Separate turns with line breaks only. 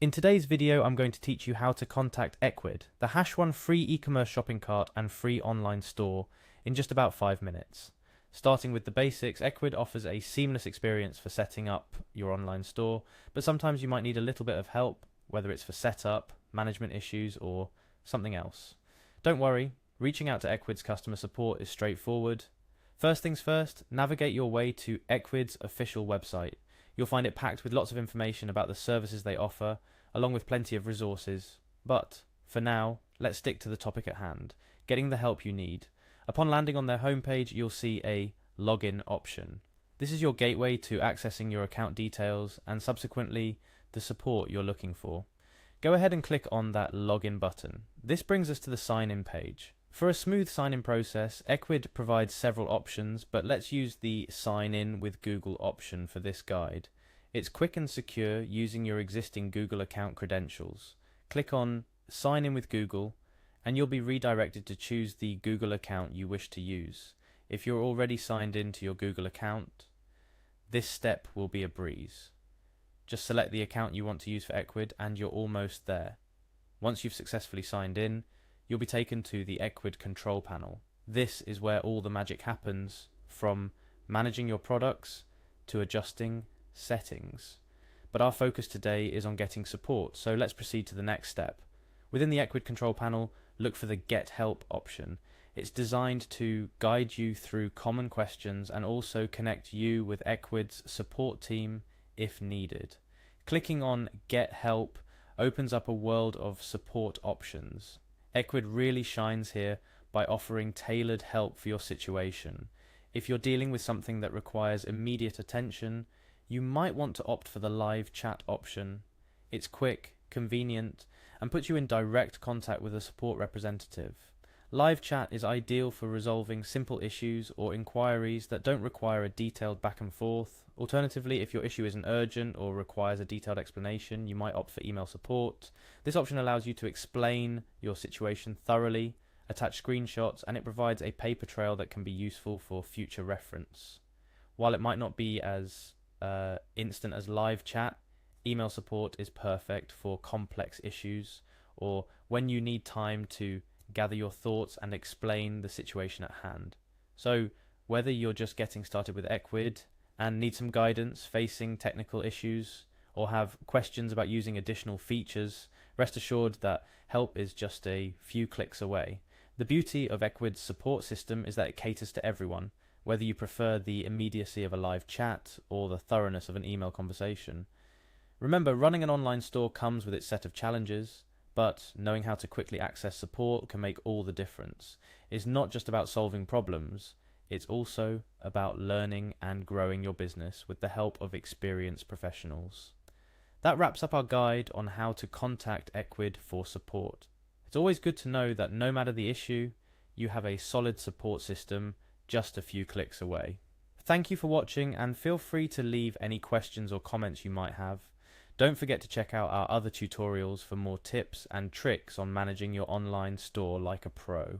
In today's video, I'm going to teach you how to contact Ecwid, the #1 free e-commerce shopping cart and free online store, in just about 5 minutes. Starting with the basics, Ecwid offers a seamless experience for setting up your online store, but sometimes you might need a little bit of help, whether it's for setup, management issues, or something else. Don't worry, reaching out to Ecwid's customer support is straightforward. First things first, navigate your way to Ecwid's official website. You'll find it packed with lots of information about the services they offer, along with plenty of resources. But, for now, let's stick to the topic at hand, getting the help you need. Upon landing on their homepage, you'll see a login option. This is your gateway to accessing your account details and subsequently the support you're looking for. Go ahead and click on that login button. This brings us to the sign-in page. For a smooth sign-in process, Ecwid provides several options, but let's use the Sign In with Google option for this guide. It's quick and secure using your existing Google account credentials. Click on Sign In with Google, and you'll be redirected to choose the Google account you wish to use. If you're already signed in to your Google account, this step will be a breeze. Just select the account you want to use for Ecwid, and you're almost there. Once you've successfully signed in, you'll be taken to the Ecwid control panel. This is where all the magic happens, from managing your products to adjusting settings. But our focus today is on getting support, so let's proceed to the next step. Within the Ecwid control panel, look for the Get Help option. It's designed to guide you through common questions and also connect you with Ecwid's support team if needed. Clicking on Get Help opens up a world of support options. Ecwid really shines here by offering tailored help for your situation. If you're dealing with something that requires immediate attention, you might want to opt for the live chat option. It's quick, convenient, and puts you in direct contact with a support representative. Live chat is ideal for resolving simple issues or inquiries that don't require a detailed back and forth. Alternatively, if your issue isn't urgent or requires a detailed explanation, you might opt for email support. This option allows you to explain your situation thoroughly, attach screenshots, and it provides a paper trail that can be useful for future reference. While it might not be as instant as live chat, email support is perfect for complex issues or when you need time to gather your thoughts and explain the situation at hand. So, whether you're just getting started with Ecwid and need some guidance facing technical issues or have questions about using additional features, rest assured that help is just a few clicks away. The beauty of Ecwid's support system is that it caters to everyone, whether you prefer the immediacy of a live chat or the thoroughness of an email conversation. Remember, running an online store comes with its set of challenges, but knowing how to quickly access support can make all the difference. It's not just about solving problems, it's also about learning and growing your business with the help of experienced professionals. That wraps up our guide on how to contact Ecwid for support. It's always good to know that no matter the issue, you have a solid support system just a few clicks away. Thank you for watching, and feel free to leave any questions or comments you might have. Don't forget to check out our other tutorials for more tips and tricks on managing your online store like a pro.